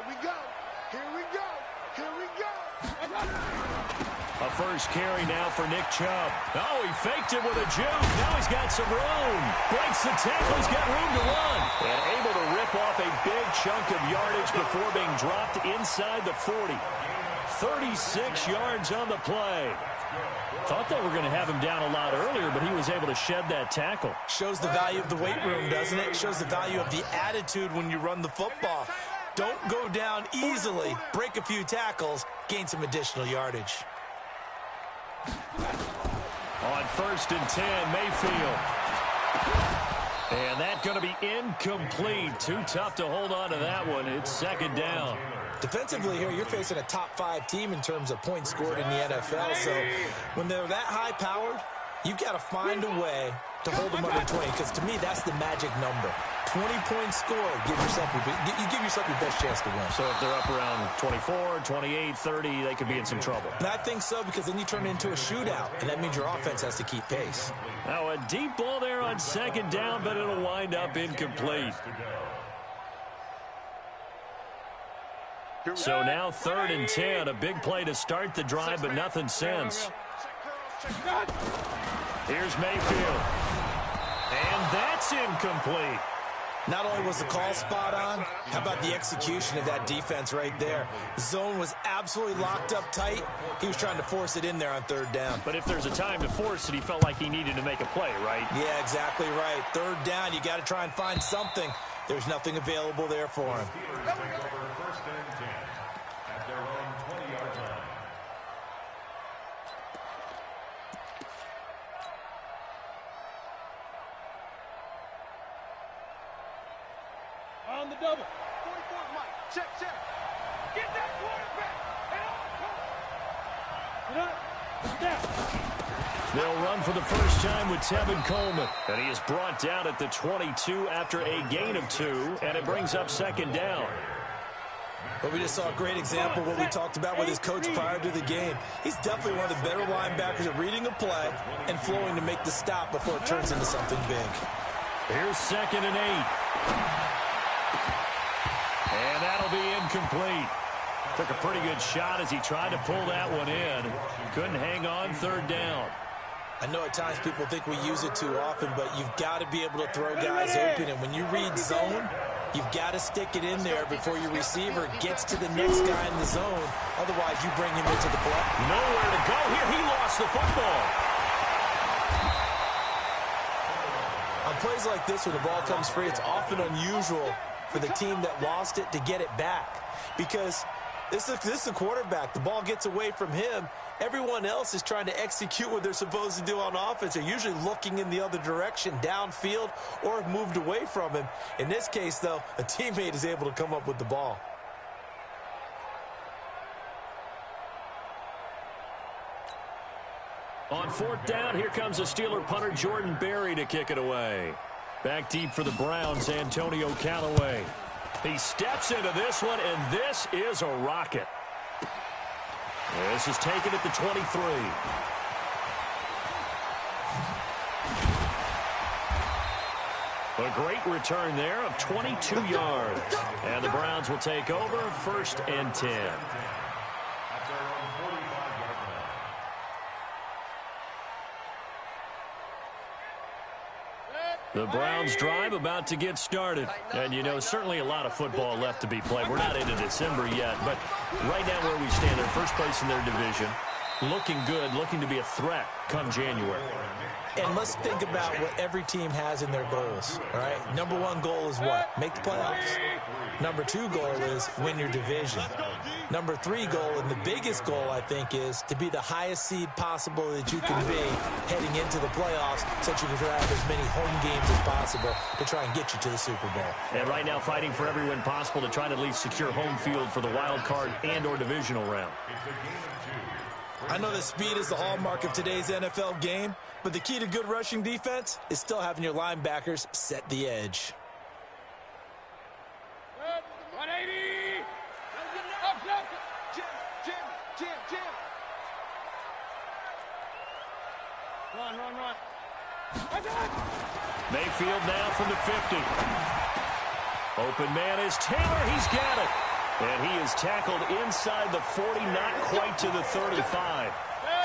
Here we go. Here we go. Here we go. A first carry now for Nick Chubb. Oh, he faked it with a juke. Now he's got some room. Breaks the tackle. He's got room to run. And able to rip off a big chunk of yardage before being dropped inside the 40. 36 yards on the play. Thought they were going to have him down a lot earlier, but he was able to shed that tackle. Shows the value of the weight room, doesn't it? Shows the value of the attitude when you run the football. Don't go down easily. Break a few tackles. Gain some additional yardage. On 1st and 10, Mayfield. And that's going to be incomplete. Too tough to hold on to that one. It's 2nd down. Defensively here, you're facing a top 5 team in terms of points scored in the NFL. So when they're that high-powered, you've got to find a way to hold them under 20, because to me, that's the magic number. 20 points scored, you give yourself your best chance to win. So if they're up around 24, 28, 30, they could be in some trouble. And I think so, because then you turn it into a shootout, and that means your offense has to keep pace. Now a deep ball there on 2nd down, but it'll wind up incomplete. So now 3rd and 10, a big play to start the drive, but nothing since. Here's Mayfield. And that's incomplete. Not only was the call spot on, how about the execution of that defense right there? Zone was absolutely locked up tight. He was trying to force it in there on 3rd down. But if there's a time to force it, he felt like he needed to make a play, right? Yeah, exactly right. 3rd down, you got to try and find something. There's nothing available there for him. On the double. 44, Mike. Check. Get that quarterback. They'll run for the first time with Tevin Coleman. And he is brought down at the 22 after a gain of 2. And it brings up 2nd down. But we just saw a great example of what we talked about with his coach prior to the game. He's definitely one of the better linebackers at reading a play and flowing to make the stop before it turns into something big. Here's 2nd and 8. And that'll be incomplete. Took a pretty good shot as he tried to pull that one in. Couldn't hang on 3rd down. I know at times people think we use it too often, but you've got to be able to throw guys open. And when you read zone, you've got to stick it in there before your receiver gets to the next guy in the zone. Otherwise, you bring him into the play. Nowhere to go here. He lost the football. On plays like this, when the ball comes free, it's often unusual for the team that lost it to get it back, because this is the quarterback. The ball gets away from him. Everyone else is trying to execute what they're supposed to do on offense. They're usually looking in the other direction, downfield, or have moved away from him. In this case, though, a teammate is able to come up with the ball. On 4th down, here comes a Steeler punter, Jordan Berry, to kick it away. Back deep for the Browns, Antonio Callaway. He steps into this one, and this is a rocket. This is taken at the 23. A great return there of 22 yards. And the Browns will take over 1st and 10. The Browns drive about to get started. And, you know, certainly a lot of football left to be played. We're not into December yet, but right now where we stand, they're first place in their division. Looking good, looking to be a threat come January. And let's think about what every team has in their goals, all right? Number 1 goal is what? Make the playoffs. Number 2 goal is win your division. Number 3 goal, and the biggest goal, I think, is to be the highest seed possible that you can be heading into the playoffs, so that you can have as many home games as possible to try and get you to the Super Bowl. And right now fighting for every win possible to try to at least secure home field for the wild card and or divisional round. I know that speed is the hallmark of today's NFL game, but the key to good rushing defense is still having your linebackers set the edge. 180. Jim. Run. Mayfield now from the 50. Open man is Taylor. He's got it. And he is tackled inside the 40, not quite to the 35.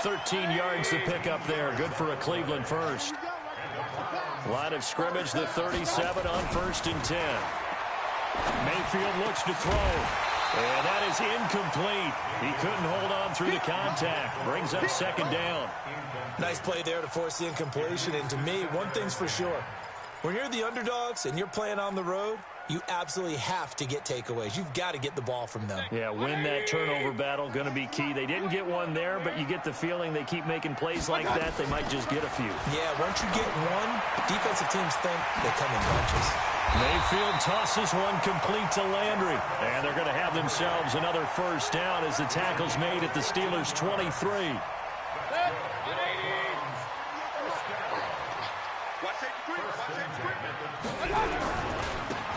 13 yards to pick up there. Good for a Cleveland first. Line of scrimmage, the 37 on 1st and 10. Mayfield looks to throw. And that is incomplete. He couldn't hold on through the contact. Brings up 2nd down. Nice play there to force the incompletion. And to me, one thing's for sure. When you're the underdogs and you're playing on the road, you absolutely have to get takeaways. You've got to get the ball from them. Yeah, win that turnover battle, going to be key. They didn't get one there, but you get the feeling they keep making plays like that, they might just get a few. Yeah, once you get one, defensive teams think they come in bunches. Mayfield tosses one complete to Landry. And they're going to have themselves another 1st down as the tackle's made at the Steelers' 23.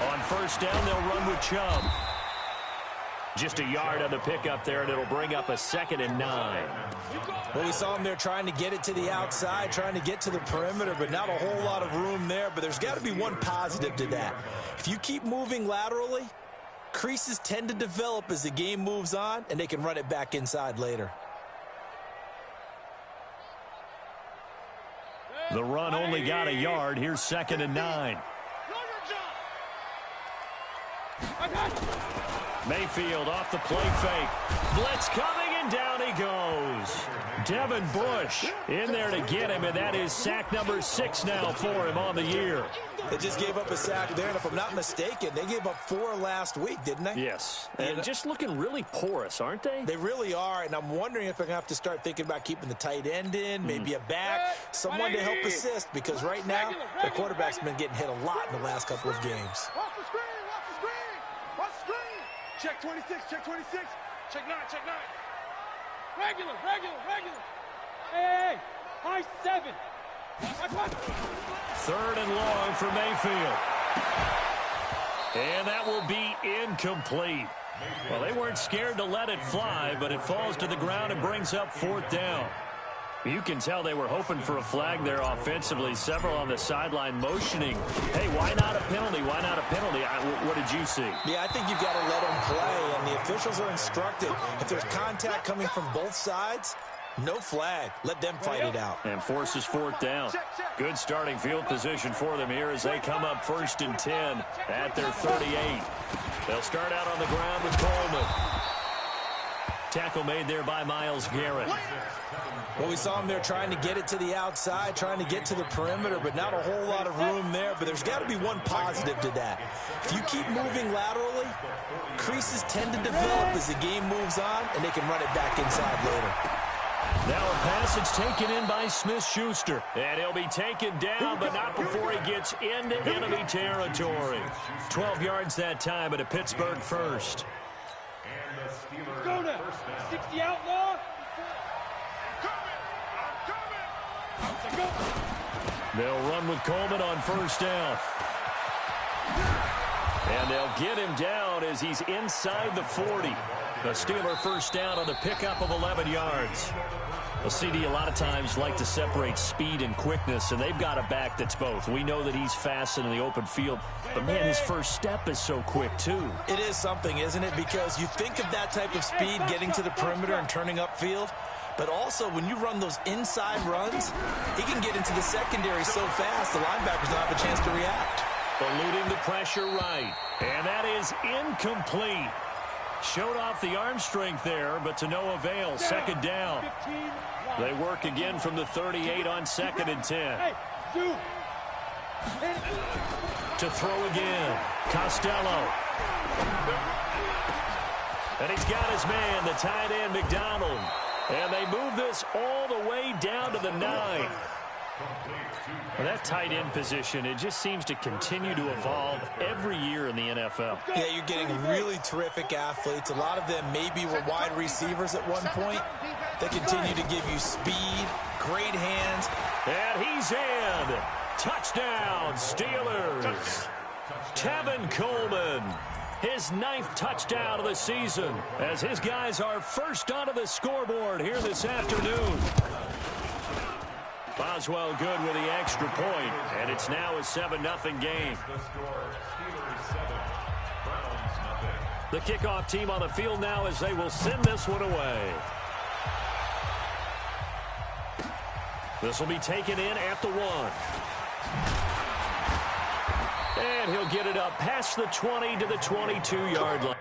On 1st down, they'll run with Chubb. Just a yard on the pickup there, and it'll bring up a 2nd and 9. Well, we saw him there trying to get it to the outside, trying to get to the perimeter, but not a whole lot of room there. But there's got to be one positive to that. If you keep moving laterally, creases tend to develop as the game moves on, and they can run it back inside later. The run only got a yard. Here's 2nd and 9. Mayfield off the play fake. Blitz coming, and down he goes. Devin Bush in there to get him, and that is sack number 6 now for him on the year. They just gave up a sack there, and if I'm not mistaken, they gave up 4 last week, didn't they? Yes, and just looking really porous, aren't they? They really are, and I'm wondering if they're going to have to start thinking about keeping the tight end in, maybe a back, someone to help assist, because right now, the quarterback's been getting hit a lot in the last couple of games. Watch the screen, watch the screen, watch the screen. Check 26, check 26, check 9, check 9. Regular. Hey, high 7. Watch. 3rd and long for Mayfield. And that will be incomplete. Well, they weren't scared to let it fly, but it falls to the ground and brings up 4th down. You can tell they were hoping for a flag there offensively. Several on the sideline motioning. Hey, why not a penalty? Why not a penalty? What did you see? Yeah, I think you've got to let them play, and the officials are instructed. If there's contact coming from both sides, no flag. Let them fight it out. And forces 4th down. Good starting field position for them here as they come up 1st and 10 at their 38. They'll start out on the ground with Coleman. Tackle made there by Myles Garrett. Well, we saw him there trying to get it to the outside, trying to get to the perimeter, but not a whole lot of room there. But there's got to be one positive to that. If you keep moving laterally, creases tend to develop as the game moves on, and they can run it back inside later. Now a passage taken in by Smith-Schuster. And he'll be taken down, but not before he gets into enemy territory. 12 yards that time, but a Pittsburgh first. Go now. 60 outlaw. They'll run with Coleman on 1st down. And they'll get him down as he's inside the 40. The Steeler 1st down on the pickup of 11 yards. Well, CD, a lot of times like to separate speed and quickness, and they've got a back that's both. We know that he's fast in the open field, but, man, his first step is so quick, too. It is something, isn't it? Because you think of that type of speed getting to the perimeter and turning upfield, but also when you run those inside runs, he can get into the secondary so fast the linebackers don't have a chance to react. Eluding the pressure right, and that is incomplete. Showed off the arm strength there, but to no avail. 2nd down. They work again from the 38 on 2nd and 10. To throw again. Costello. And he's got his man, the tight end, McDonald. And they move this all the way down to the 9. Well, that tight end position, it just seems to continue to evolve every year in the NFL. Yeah, you're getting really terrific athletes. A lot of them maybe were wide receivers at one point. They continue to give you speed, great hands. And he's in. Touchdown, Steelers. Tevin Coleman, his 9th touchdown of the season, as his guys are first onto the scoreboard here this afternoon. Boswell good with the extra point, and it's now a 7-0 game. The kickoff team on the field now as they will send this one away. This will be taken in at the 1. And he'll get it up past the 20 to the 22-yard line.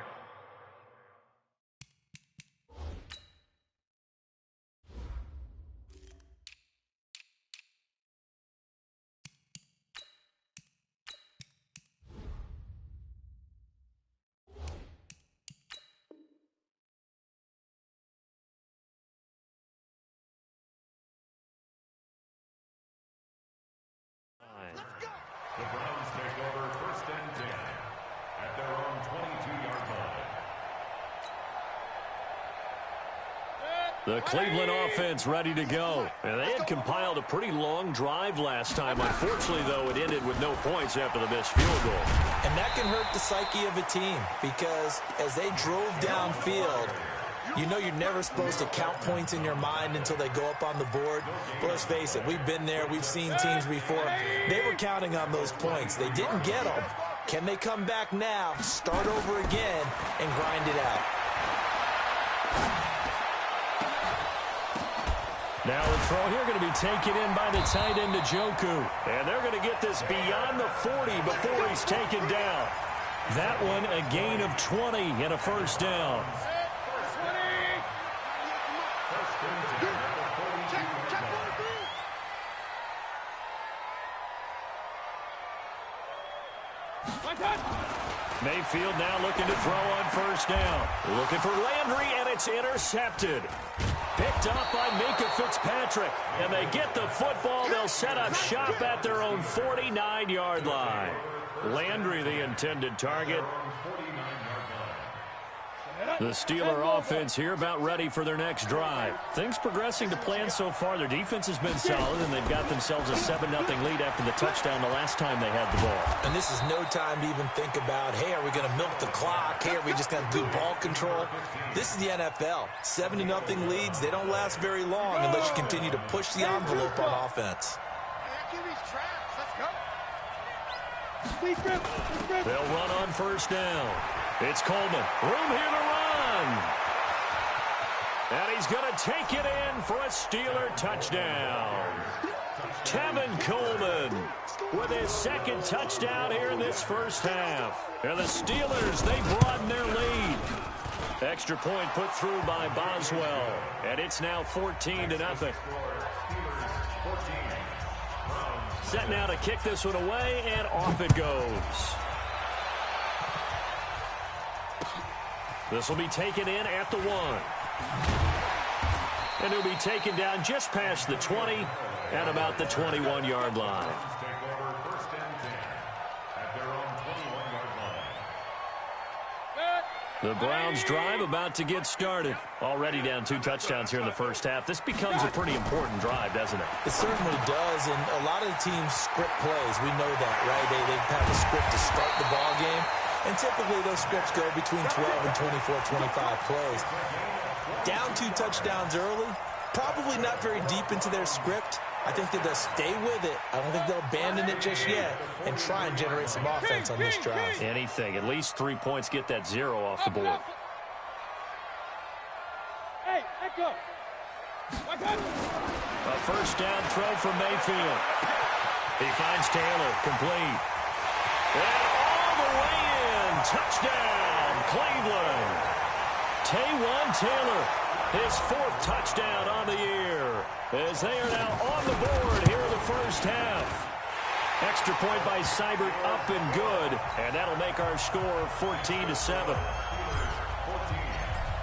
The Browns take over 1st and 10 at their own 22-yard line. The Cleveland offense ready to go. And they had compiled a pretty long drive last time. Unfortunately, though, it ended with no points after the missed field goal. And that can hurt the psyche of a team because as they drove downfield, you know you're never supposed to count points in your mind until they go up on the board. But let's face it, we've been there. We've seen teams before. They were counting on those points. They didn't get them. Can they come back now, start over again, and grind it out? Now the throw here going to be taken in by the tight end, Njoku. And they're going to get this beyond the 40 before he's taken down. That one a gain of 20 and a 1st down. Mayfield now looking to throw on 1st down. Looking for Landry, and it's intercepted. Picked up by Minkah Fitzpatrick. And they get the football. They'll set up shop at their own 49-yard line. Landry, the intended target. The Steeler offense here about ready for their next drive. Things progressing to plan so far. Their defense has been solid, and they've got themselves a 7-0 lead after the touchdown the last time they had the ball. And this is no time to even think about, hey, are we going to milk the clock? Hey, are we just going to do ball control? This is the NFL. 7-0 leads, they don't last very long unless you continue to push the envelope on offense. They'll run on 1st down. It's Coleman. Room here to run. And he's going to take it in for a Steeler touchdown. Tevin Coleman with his 2nd touchdown here in this 1st half. And the Steelers, they broaden their lead. Extra point put through by Boswell. And it's now 14-0. Set now to kick this one away, and off it goes. This will be taken in at the 1. And he'll be taken down just past the 20 at about the 21-yard line. The Browns drive about to get started. Already down 2 touchdowns here in the 1st half. This becomes a pretty important drive, doesn't it? It certainly does, and a lot of the teams script plays. We know that, right? They have a script to start the ball game. And typically those scripts go between 12 and 24, 25 plays. Down 2 touchdowns early, probably not very deep into their script. I think that they'll stay with it. I don't think they'll abandon it just yet and try and generate some offense on this drive. Anything. At least 3 points, get that 0 off the board. Hey, echo. A 1st down throw from Mayfield. He finds Taylor, complete. And all the way in. Touchdown, Cleveland. Taywan Taylor, his 4th touchdown on the year, as they are now on the board here in the 1st half. Extra point by Seibert, up and good, and that'll make our score 14-7.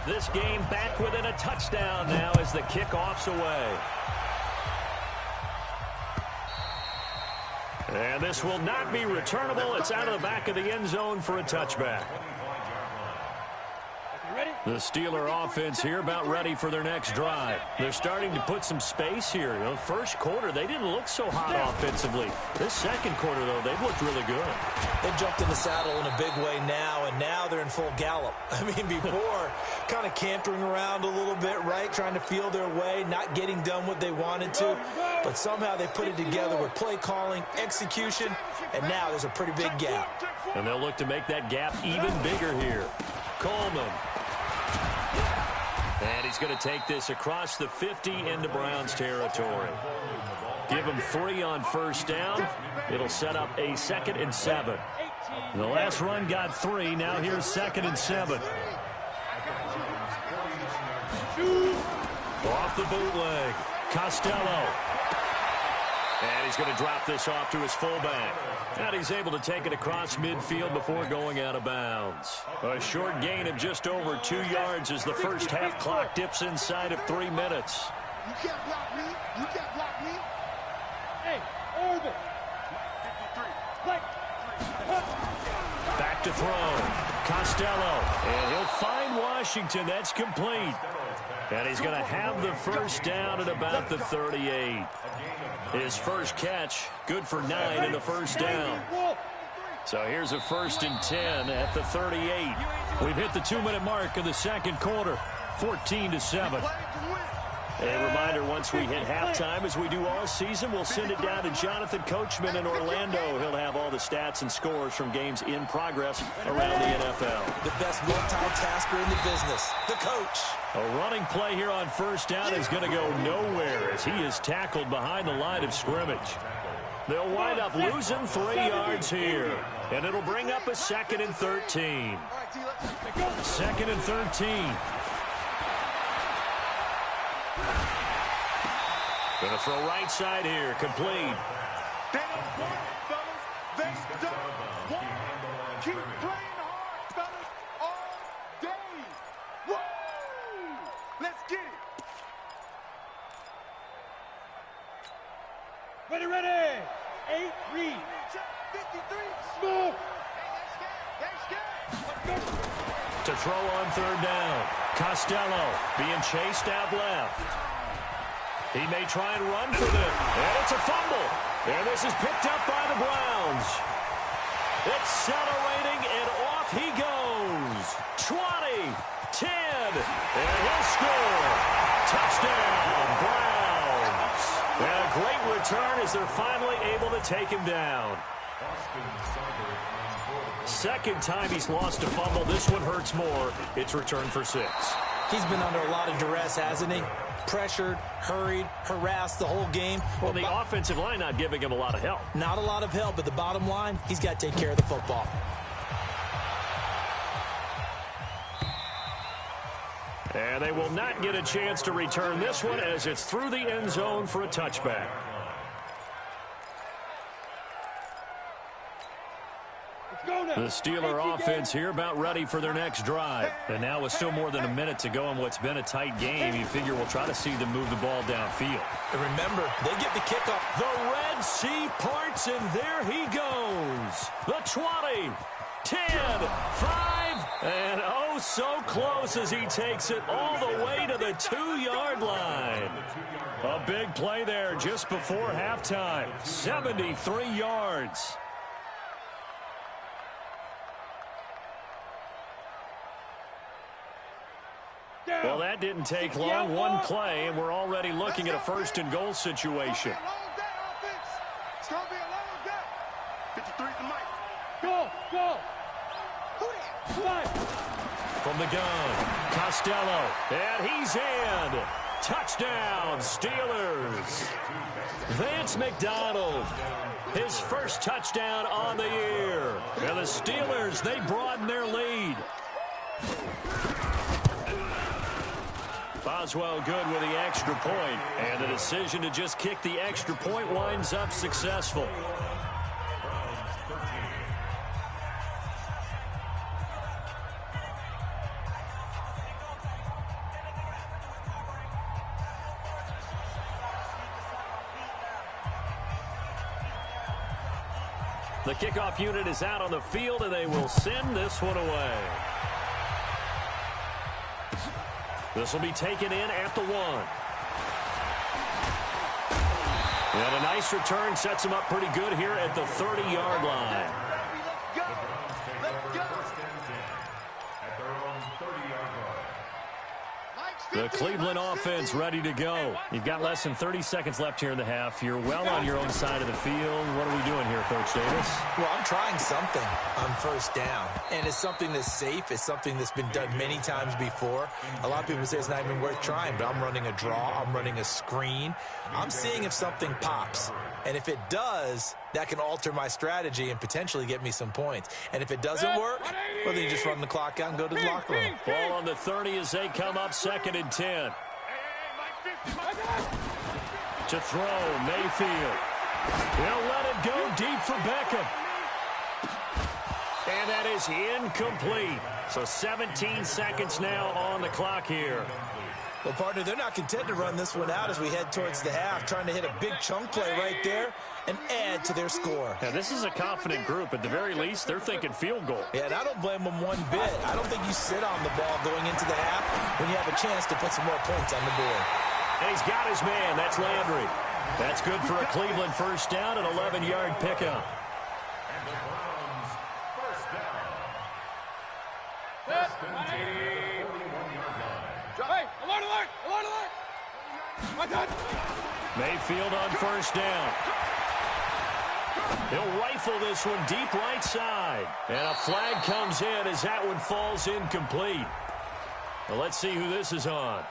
This game back within a touchdown now as the kickoff's away. And this will not be returnable. It's out of the back of the end zone for a touchback. The Steeler offense here about ready for their next drive. They're starting to put some space here. You know, 1st quarter, they didn't look so hot offensively. This 2nd quarter, though, they've looked really good. They've jumped in the saddle in a big way now, and now they're in full gallop. I mean, before, kind of cantering around a little bit, right, trying to feel their way, not getting done what they wanted to. But somehow they put it together with play calling, execution, and now there's a pretty big gap. And they'll look to make that gap even bigger here. Coleman. And he's going to take this across the 50 into Browns territory. Give him 3 on first down. It'll set up a 2nd and 7. And the last run got 3. Now here's 2nd and 7. Off the bootleg. Costello. And he's going to drop this off to his fullback. And he's able to take it across midfield before going out of bounds. A short gain of just over 2 yards as the first half clock dips inside of 3 minutes. You can't block me. You can't block me. Hey, orbit. 53. Back to throw. Costello. And he'll find Washington. That's complete. And he's going to have the first down at about the 38. His first catch, good for 9 in the first down. So here's a 1st and 10 at the 38. We've hit the 2-minute mark of the second quarter, 14-7. A reminder, once we hit halftime, as we do all season, we'll send it down to Jonathan Coachman in Orlando. He'll have all the stats and scores from games in progress around the NFL. The best multitasker in the business, the coach. A running play here on first down is going to go nowhere as he is tackled behind the line of scrimmage. They'll wind up losing 3 yards here, and it'll bring up a 2nd and 13. 2nd and 13. Going to throw right side here, complete. They don't want it, fellas. They don't want it. Keep playing hard, fellas, all day. Woo! Let's get it. Ready, ready. 8, read. 53. Smooth. To throw on third down. Costello being chased out left. He may try and run for them. And it's a fumble. And this is picked up by the Browns. Accelerating, and off he goes. 20, 10, and he'll score. Touchdown, Browns. And a great return as they're finally able to take him down. Second time he's lost a fumble. This one hurts more. It's returned for 6. He's been under a lot of duress, hasn't he? Pressured, hurried, harassed the whole game. Well, the offensive line not giving him a lot of help. Not a lot of help, but the bottom line, he's got to take care of the football. And they will not get a chance to return this one as it's through the end zone for a touchback. The Steeler offense here about ready for their next drive. And now with still more than a minute to go in what's been a tight game, you figure we'll try to see them move the ball downfield. And remember, they get the kickoff. The Red Sea parts, and there he goes. The 20, 10, 5, and oh so close as he takes it all the way to the 2-yard line. A big play there just before halftime. 73 yards. Well, that didn't take long. One play, and we're already looking at a 1st and goal situation. It's going to be a long day. 53 to Mike. Go. From the gun, Costello, and he's in. Touchdown, Steelers. Vance McDonald, his first touchdown on the year. And the Steelers, they broaden their lead. Boswell good with the extra point, and the decision to just kick the extra point winds up successful. The kickoff unit is out on the field, and they will send this one away. This will be taken in at the 1. And a nice return sets him up pretty good here at the 30-yard line. Let's go. Mike The Cleveland offense ready to go. You've got less than 30 seconds left here in the half. You're well on your own side of the field. What are we doing here, Coach Davis? Well, I'm trying something on first down, and it's something that's safe. It's something that's been done many times before. A lot of people say it's not even worth trying, but I'm running a draw. I'm running a screen. I'm seeing if something pops, and if it does, that can alter my strategy and potentially get me some points. And if it doesn't work, well, then you just run the clock out and go to the locker room. Ball on the 30 as they come up 2nd and 10. To throw, Mayfield. He'll let it go deep for Beckham. And that is incomplete. So 17 seconds now on the clock here. Well, partner, they're not content to run this one out as we head towards the half, trying to hit a big chunk play right there and add to their score. Now, this is a confident group. At the very least, they're thinking field goal. Yeah, and I don't blame them one bit. I don't think you sit on the ball going into the half when you have a chance to put some more points on the board. And he's got his man. That's Landry. That's good for a Cleveland first down, an 11-yard pickup. And the Browns first down. Hey, alert, alert, alert, alert. My God. Mayfield on first down. He'll rifle this one deep right side. And a flag comes in as that one falls incomplete. Well, let's see who this is on.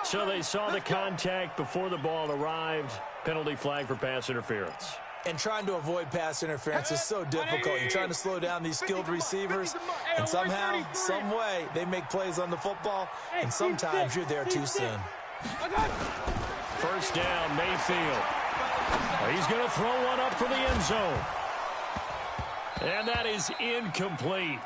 So they saw the contact before the ball arrived. Penalty flag for pass interference. And trying to avoid pass interference is so difficult. You're trying to slow down these skilled receivers, and somehow, some way, they make plays on the football, and sometimes you're there too soon. First down, Mayfield. He's going to throw one up for the end zone. And that is incomplete.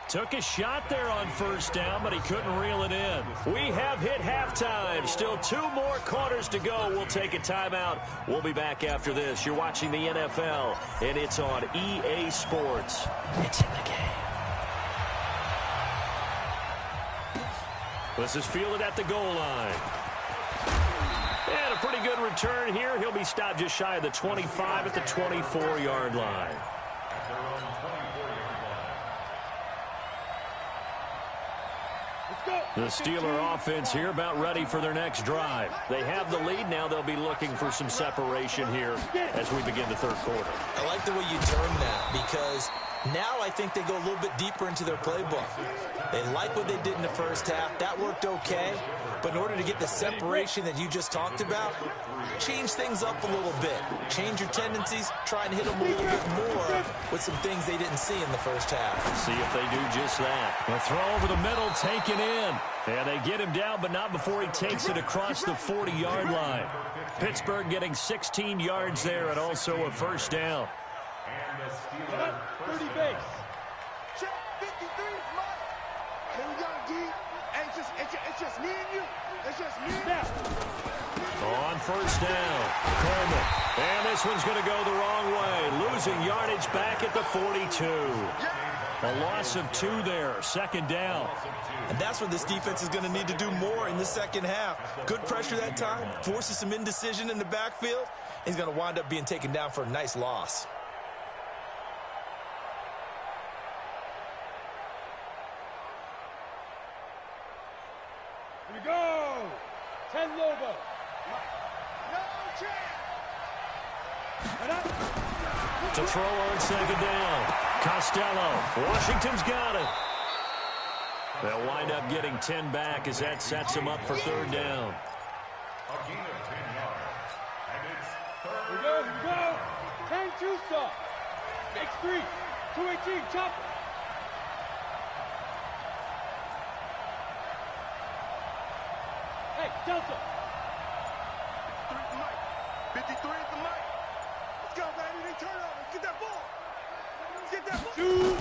Took a shot there on first down, but he couldn't reel it in. We have hit halftime. Still 2 more quarters to go. We'll take a timeout. We'll be back after this. You're watching the NFL, and it's on EA Sports. It's in the game. This is fielded at the goal line. And a pretty good return here. He'll be stopped just shy of the 25 at the 24-yard line. At their own 24-yard line. The Steeler offense here about ready for their next drive. They have the lead. Now they'll be looking for some separation here as we begin the third quarter. I like the way you term that because now I think they go a little bit deeper into their playbook. They like what they did in the first half. That worked okay. But in order to get the separation that you just talked about, change things up a little bit. Change your tendencies. Try and hit them a little bit more with some things they didn't see in the first half. See if they do just that. A throw over the middle, taken in. And they get him down, but not before he takes it across the 40-yard line. Pittsburgh getting 16 yards there and also a first down. And the Steelers 30 base. Check 53 is mine. Here we go, D. Hey, it's just me and you. It's just me and you. On first down, Coleman. And this one's going to go the wrong way. Losing yardage back at the 42. A loss of 2 there, second down. And that's what this defense is going to need to do more in the second half. Good pressure that time, forces some indecision in the backfield. He's going to wind up being taken down for a nice loss. Here we go. 10 Lobo. No chance. To throw on second down. Costello. Washington's got it. They'll wind up getting 10 back as that sets them up for third down. A gain of 10 yards. And it's third. Here we go, here we go. 10 Tucson. X3. 218, chopper. Hey, Delta. 53 is the mic. 53 is the mic. Let's go, baby. They turn over. Let's get that ball. Let's get that ball. Two.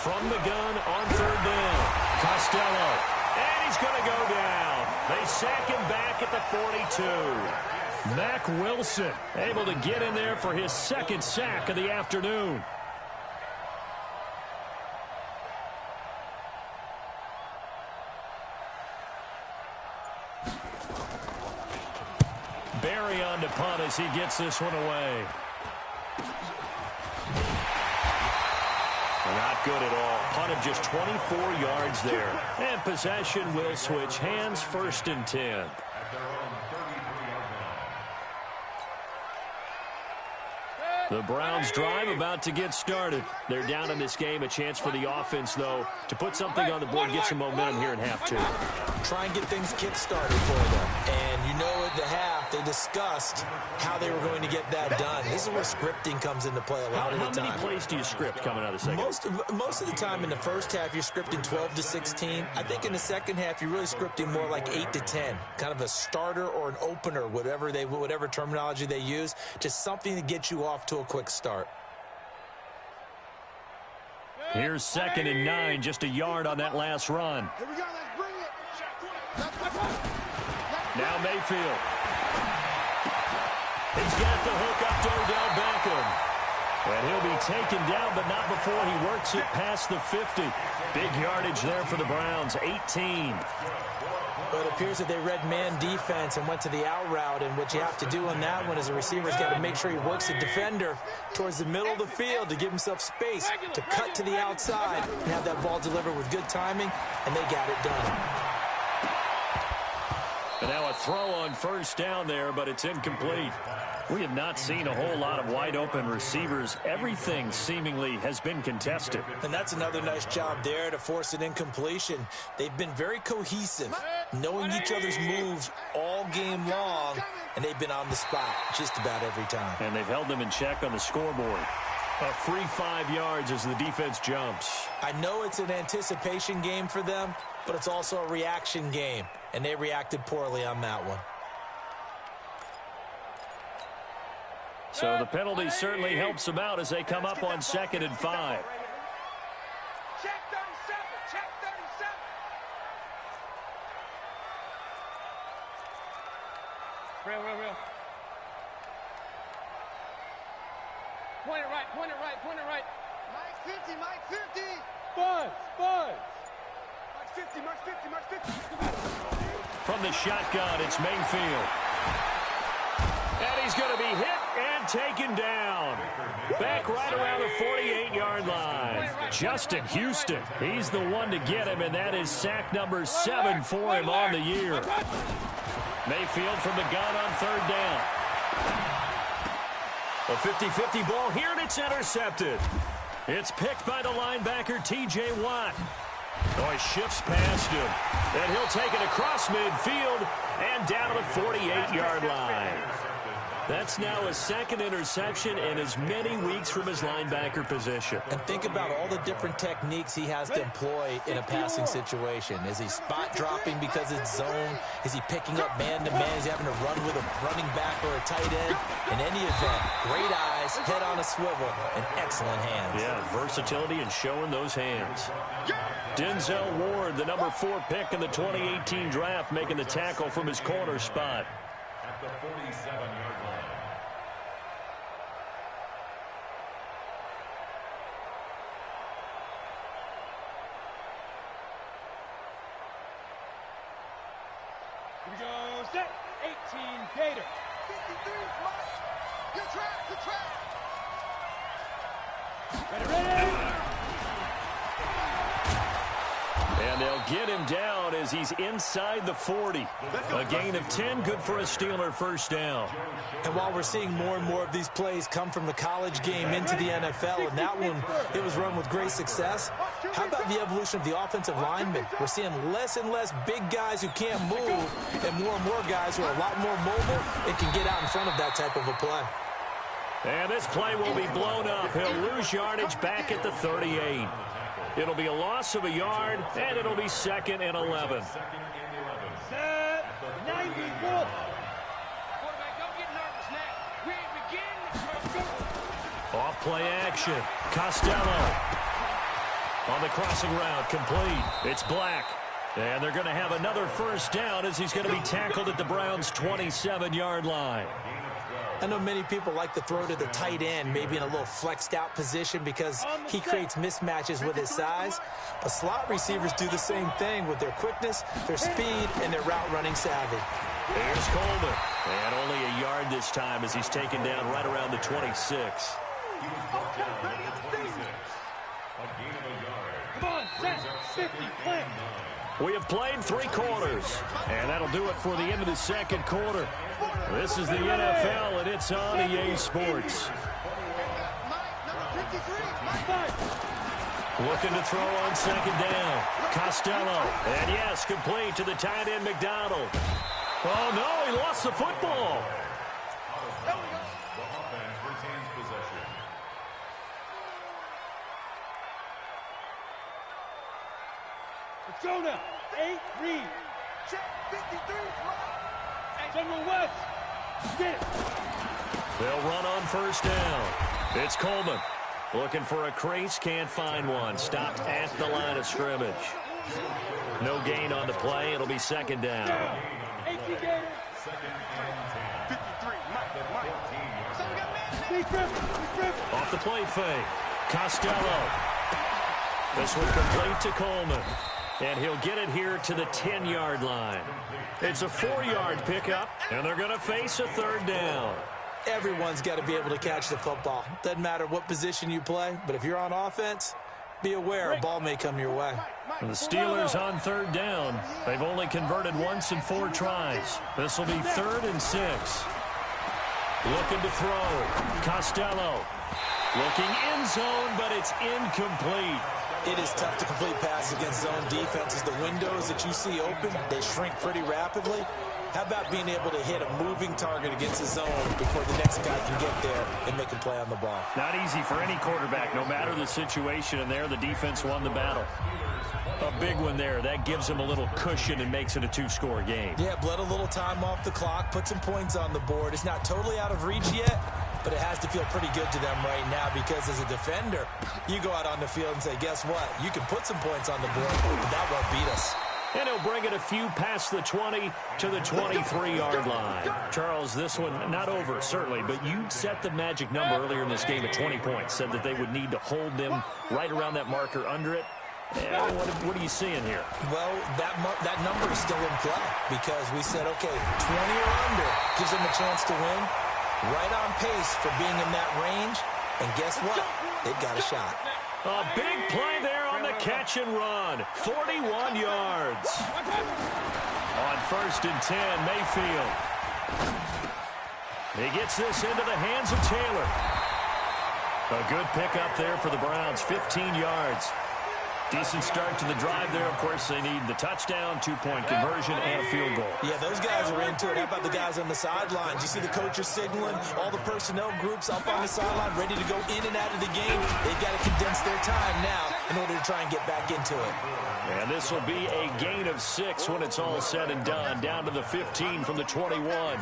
From the gun on third down. Costello. And he's going to go down. They sack him back at the 42. Mack Wilson able to get in there for his second sack of the afternoon. Barry on to punt as he gets this one away. And Not good at all. Punt of just 24 yards there. And possession will switch hands, 1st and 10. The Browns drive about to get started. They're down in this game. A chance for the offense, though, to put something on the board, get some momentum here in half 2. Try and get things kick-started for them. And you know at the half, they discussed how they were going to get that done. This is where scripting comes into play a lot of the time. How many plays do you script coming out of the second? Most of the time in the first half, you're scripting 12 to 16. I think in the second half, you're really scripting more like 8 to 10. Kind of a starter or an opener, whatever terminology they use. Just something to get you off to a quick start. Here's 2nd and 9, just a yard on that last run. Here we go, let's bring it. Now Mayfield. He's got the hook up to Odell Beckham. And he'll be taken down, but not before he works it past the 50. Big yardage there for the Browns, 18. But it appears that they read man defense and went to the out route, and what you have to do on that one is a receiver's got to make sure he works the defender towards the middle of the field to give himself space to cut to the outside and have that ball delivered with good timing, and they got it done. And now a throw on 1st down there, but it's incomplete. We have not seen a whole lot of wide-open receivers. Everything seemingly has been contested. And that's another nice job there to force an incompletion. They've been very cohesive, knowing each other's moves all game long, and they've been on the spot just about every time. And they've held them in check on the scoreboard. A free 5 yards as the defense jumps. I know it's an anticipation game for them, but it's also a reaction game, and they reacted poorly on that one. So the penalty certainly helps them out as they come up on 2nd and 5. Check 37, check 37. Real. Point it right. Mike 50, Mike 50. Buzz. Mike 50. From the shotgun, it's Mayfield. And he's going to be hit and taken down. Back right around the 48-yard line. Justin Houston, he's the one to get him, and that is sack number 7 for him on the year. Mayfield from the gun on 3rd down. A 50-50 ball here, and it's intercepted. It's picked by the linebacker, T.J. Watt. Oh, he shifts past him. And he'll take it across midfield and down to the 48-yard line. That's now a 2nd interception in as many weeks from his linebacker position. And think about all the different techniques he has to employ in a passing situation. Is he spot dropping because it's zone? Is he picking up man-to-man? Is he having to run with a running back or a tight end? In any event, great eyes, head on a swivel, and excellent hands. Yeah, versatility and showing those hands. Denzel Ward, the number 4 pick in the 2018 draft, making the tackle from his corner spot. At the 47-yard line. Here we go, set. 18, Gator. 53, Mike. Good track. Ready. And they'll get him down as he's inside the 40. A gain of 10, good for a Steeler 1st down. And while we're seeing more and more of these plays come from the college game into the NFL, and that one, it was run with great success, how about the evolution of the offensive linemen? We're seeing less and less big guys who can't move and more guys who are a lot more mobile and can get out in front of that type of a play. And this play will be blown up. He'll lose yardage back at the 38. It'll be a loss of a yard, and it'll be 2nd and 11. Set. 90, Wolf. Quarterback, don't get nervous now. We begin. Off play action. Costello. On the crossing route, complete. It's Black. And they're going to have another 1st down as he's going to be tackled at the Browns' 27-yard line. I know many people like to throw to the tight end, maybe in a little flexed out position because he creates mismatches with his size. But slot receivers do the same thing with their quickness, their speed, and their route running savvy. Here's Coleman. And only a yard this time as he's taken down right around the 26. A gain of a yard. Come on, set, 50, plant. We have played 3 quarters, and that'll do it for the end of the second quarter. This is the NFL, and it's on EA Sports. Looking to throw on second down. Costello, and yes, complete to the tight end McDonald. Oh, no, he lost the football. The offense retains possession. Let's go now. 8, read. Check 53, Mike. General West. Get it. They'll run on first down. It's Coleman. Looking for a crease, can't find one. Stopped at the line of scrimmage. No gain on the play. It'll be second down. 18 Gators. Second and 10. 53, Mike. So we got man. Be driven. Off the play fake. Costello. This one complete to Coleman. And he'll get it here to the 10-yard line. It's a 4-yard pickup, and they're going to face a third down. Everyone's got to be able to catch the football. Doesn't matter what position you play, but if you're on offense, be aware a ball may come your way. The Steelers on third down. They've only converted once in 4 tries. This will be 3rd and 6. Looking to throw. Costello. Looking in zone, but it's incomplete. It is tough to complete passes against zone defenses. The windows that you see open, they shrink pretty rapidly. How about being able to hit a moving target against the zone before the next guy can get there and make a play on the ball? Not easy for any quarterback, no matter the situation. And there, the defense won the battle. A big one there. That gives them a little cushion and makes it a 2-score game. Yeah, bled a little time off the clock, put some points on the board. It's not totally out of reach yet, but it has to feel pretty good to them right now because as a defender, you go out on the field and say, guess what? You can put some points on the board, but that won't beat us. And he'll bring it a few past the 20 to the 23-yard line. Charles, this one not over, certainly, but you set the magic number earlier in this game at 20 points, said that they would need to hold them right around that marker under it. What are you seeing here? Well, that number is still in play because we said, okay, 20 or under gives them a chance to win. Right on pace for being in that range. And guess what? They've got a shot. A big play there on the catch and run. 41 yards. On 1st and 10, Mayfield. He gets this into the hands of Taylor. A good pickup there for the Browns, 15 yards. Decent start to the drive there. Of course, they need the touchdown, 2-point conversion, and a field goal. Yeah, those guys are into it. How about the guys on the sidelines? You see the coaches signaling, all the personnel groups up on the sideline, ready to go in and out of the game. They've got to condense their time now in order to try and get back into it. And this will be a gain of 6 when it's all said and done, down to the 15 from the 21.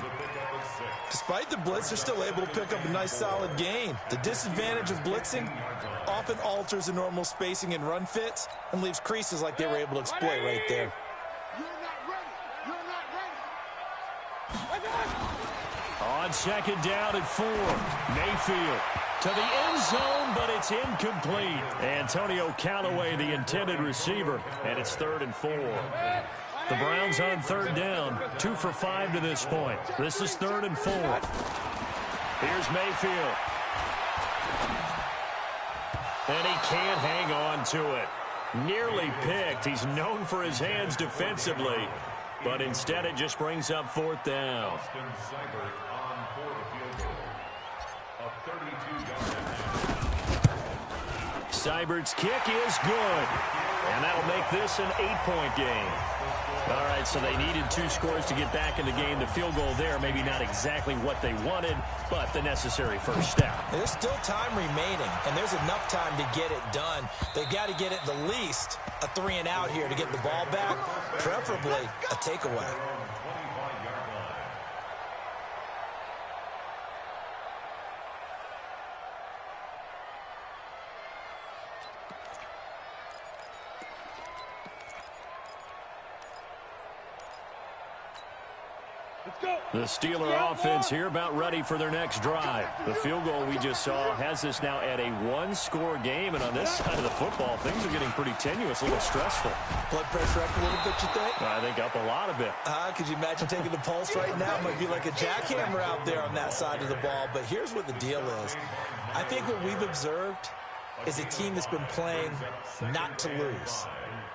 Despite the blitz, they're still able to pick up a nice, solid gain. The disadvantage of blitzing often alters the normal spacing and run fits and leaves creases like they were able to exploit right there. You're not ready. You're not ready. On second down at 4, Mayfield to the end zone, but it's incomplete. Antonio Callaway, the intended receiver, and it's 3rd and 4. The Browns on third down, 2 for 5 to this point. This is 3rd and 4. Here's Mayfield. And he can't hang on to it. Nearly picked. He's known for his hands defensively, but instead it just brings up 4th down. Seibert's kick is good, and that'll make this an 8-point game. All right, so they needed 2 scores to get back in the game. The field goal there, maybe not exactly what they wanted, but the necessary first step. There's still time remaining, and there's enough time to get it done. They've got to get at the least a 3-and-out here to get the ball back, preferably a takeaway. The Steeler offense here about ready for their next drive. The field goal we just saw has us now at a 1-score game, and on this side of the football, things are getting pretty tenuous, a little stressful. Blood pressure up a little bit, you think? I think up a lot of it. Could you imagine taking the pulse right now? It might be like a jackhammer out there on that side of the ball, but here's what the deal is. I think what we've observed is a team that's been playing not to lose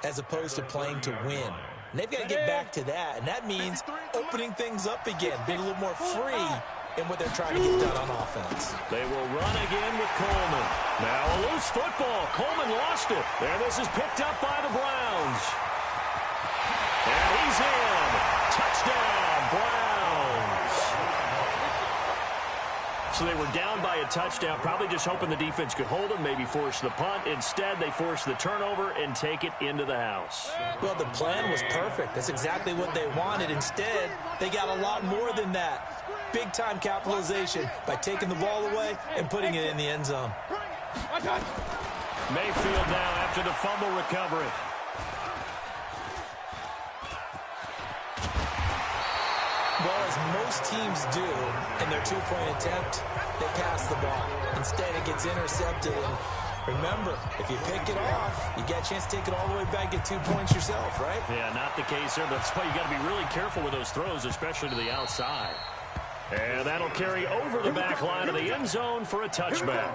as opposed to playing to win. And they've got to get back to that, and that means opening things up again, being a little more free in what they're trying to get done on offense. They will run again with Coleman. Now a loose football. Coleman lost it. There, this is picked up by the Browns. And he's in. Touchdown, Browns. So they were down by a touchdown, probably just hoping the defense could hold them, maybe force the punt. Instead, they force the turnover and take it into the house. Well, the plan was perfect. That's exactly what they wanted. Instead, they got a lot more than that. Big-time capitalization by taking the ball away and putting it in the end zone. Mayfield now after the fumble recovery. Well, as most teams do in their two-point attempt, they pass the ball. Instead, it gets intercepted. And remember, if you pick it off, you get a chance to take it all the way back, get 2 points yourself, right? Yeah, not the case there. That's why you got to be really careful with those throws, especially to the outside. And that'll carry over the back line of the end zone for a touchback.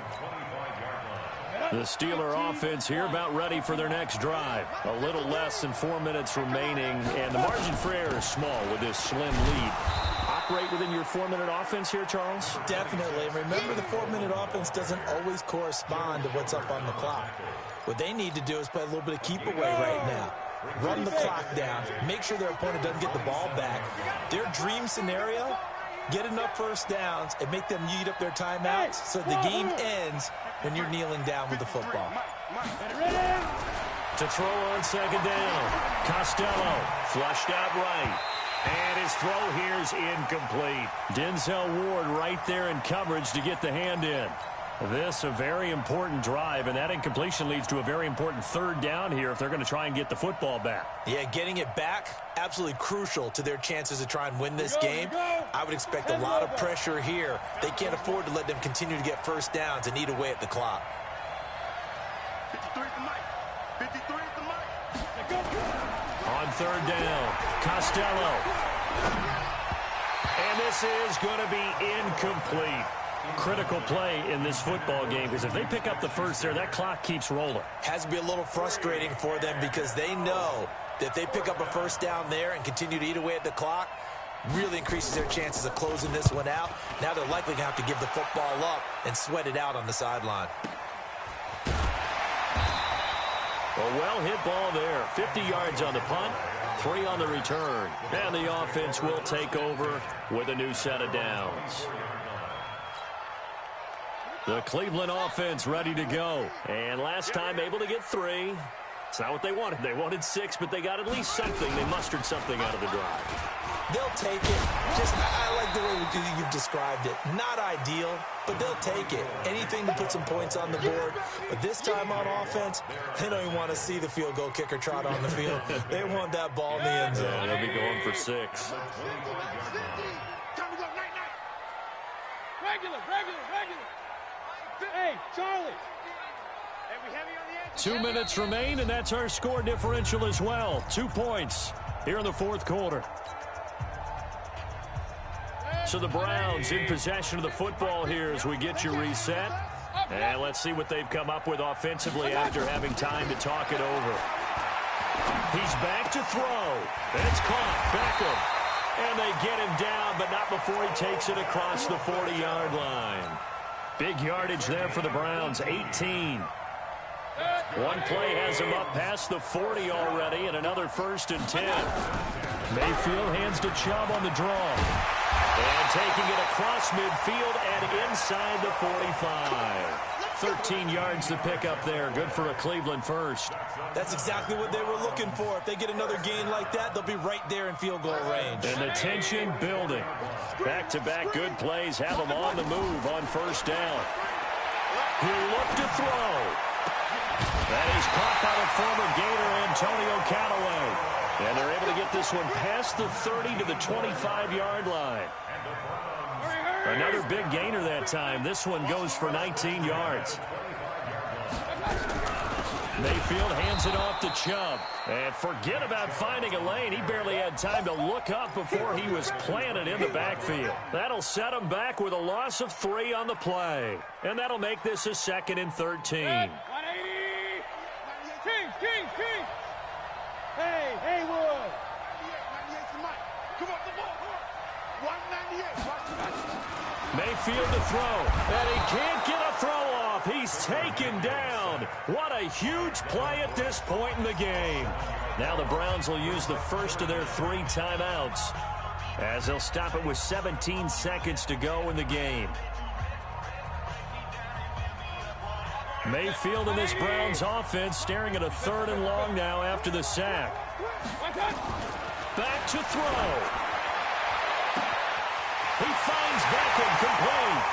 The Steeler offense here about ready for their next drive. A little less than 4 minutes remaining, and the margin for error is small with this slim lead. Operate within your 4-minute offense here, Charles? Definitely. And remember, the 4-minute offense doesn't always correspond to what's up on the clock. What they need to do is play a little bit of keep away right now. Run the clock down. Make sure their opponent doesn't get the ball back. Their dream scenario, get enough first downs and make them eat up their timeouts so the game ends when you're kneeling down with the football. To throw on second down. Costello flushed out right. And his throw here is incomplete. Denzel Ward right there in coverage to get the hand in. This a very important drive, and that incompletion leads to a very important third down here if they're going to try and get the football back. Yeah, getting it back, absolutely crucial to their chances to try and win this game. I would expect a lot of pressure here. They can't afford to let them continue to get first downs and eat away at the clock. 53 at the mic. 53 at the mic. On third down, Costello. And this is going to be incomplete. Critical play in this football game, because if they pick up the first there, that clock keeps rolling. Has to be a little frustrating for them because they know that if they pick up a first down there and continue to eat away at the clock, really increases their chances of closing this one out. Now they're likely going to have to give the football up and sweat it out on the sideline. A well-hit ball there. 50 yards on the punt, 3 on the return. And the offense will take over with a new set of downs. The Cleveland offense ready to go. And last time able to get 3. It's not what they wanted. They wanted 6, but they got at least something. They mustered something out of the drive. They'll take it. I like the way you've described it. Not ideal, but they'll take it. Anything to put some points on the board. But this time on offense, they don't even want to see the field goal kicker trot on the field. They want that ball in the end zone. Yeah, they'll be going for 6. Time to go, night. Regular. Hey, Charlie. And we heavy on the edge. 2 minutes remain, and that's our score differential as well. 2 points here in the fourth quarter. So the Browns in possession of the football here as we get you reset. And let's see what they've come up with offensively after having time to talk it over. He's back to throw. It's caught. Beckham. And they get him down, but not before he takes it across the 40-yard line. Big yardage there for the Browns, 18. One play has him up past the 40 already, and another 1st and 10. Mayfield hands to Chubb on the draw. And taking it across midfield and inside the 45. 13 yards to pick up there. Good for a Cleveland first. That's exactly what they were looking for. If they get another gain like that, they'll be right there in field goal range. And the tension building. Back-to-back good plays have them on the move on first down. He'll look to throw. That is caught by the former Gator Antonio Callaway. And they're able to get this one past the 30 to the 25-yard line. Another big gainer that time. This one goes for 19 yards. Mayfield hands it off to Chubb. And forget about finding a lane. He barely had time to look up before he was planted in the backfield. That'll set him back with a loss of 3 on the play. And that'll make this a 2nd and 13. 180. King. Hey, Haywood. 98 to Mike. Come on, the ball. 198. Watch the back. Mayfield to throw. And he can't get a throw off. He's taken down. What a huge play at this point in the game. Now the Browns will use the first of their 3 timeouts as they'll stop it with 17 seconds to go in the game. Mayfield and this Browns offense staring at a 3rd and long now after the sack. Back to throw. He finds Beckham complete.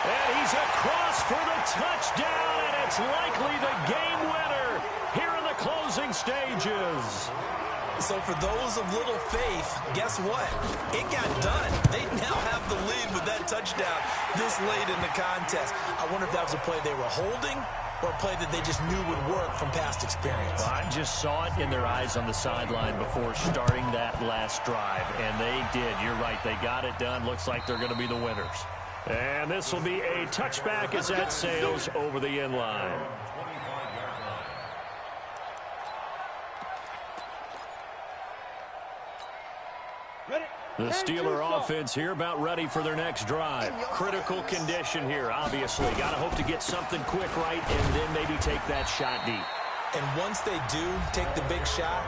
And he's across for the touchdown, and it's likely the game winner here in the closing stages. So for those of little faith, guess what? It got done. They now have the lead with that touchdown this late in the contest. I wonder if that was a play they were holding or a play that they just knew would work from past experience. Well, I just saw it in their eyes on the sideline before starting that last drive, and they did. You're right. They got it done. Looks like they're going to be the winners. And this will be a touchback as that sails over the end line. The Steeler offense here about ready for their next drive. Critical condition here, obviously. Got to hope to get something quick right and then maybe take that shot deep. And once they do take the big shot,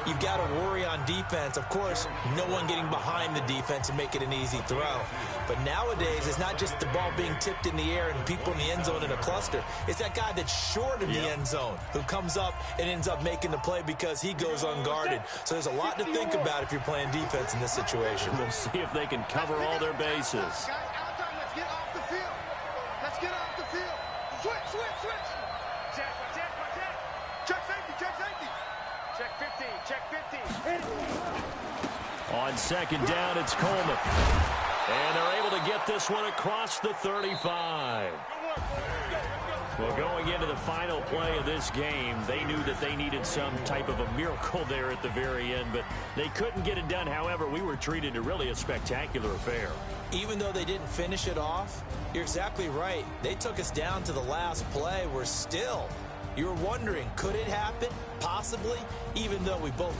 you've got to worry on defense. Of course, no one getting behind the defense and make it an easy throw. But nowadays, it's not just the ball being tipped in the air and people in the end zone in a cluster. It's that guy that's short of the end zone who comes up and ends up making the play because he goes unguarded. So there's a lot to think about if you're playing defense in this situation. We'll see if they can cover all their bases. Guys, let's get off the field. Let's get off the field. Switch. Check safety. Check 15. On 2nd down, it's Coleman. And they're able to get this one across the 35. Well, going into the final play of this game, they knew that they needed some type of a miracle there at the very end, but they couldn't get it done. However, we were treated to really a spectacular affair. Even though they didn't finish it off, you're exactly right. They took us down to the last play. We're still, you were wondering, could it happen? Possibly, even though we both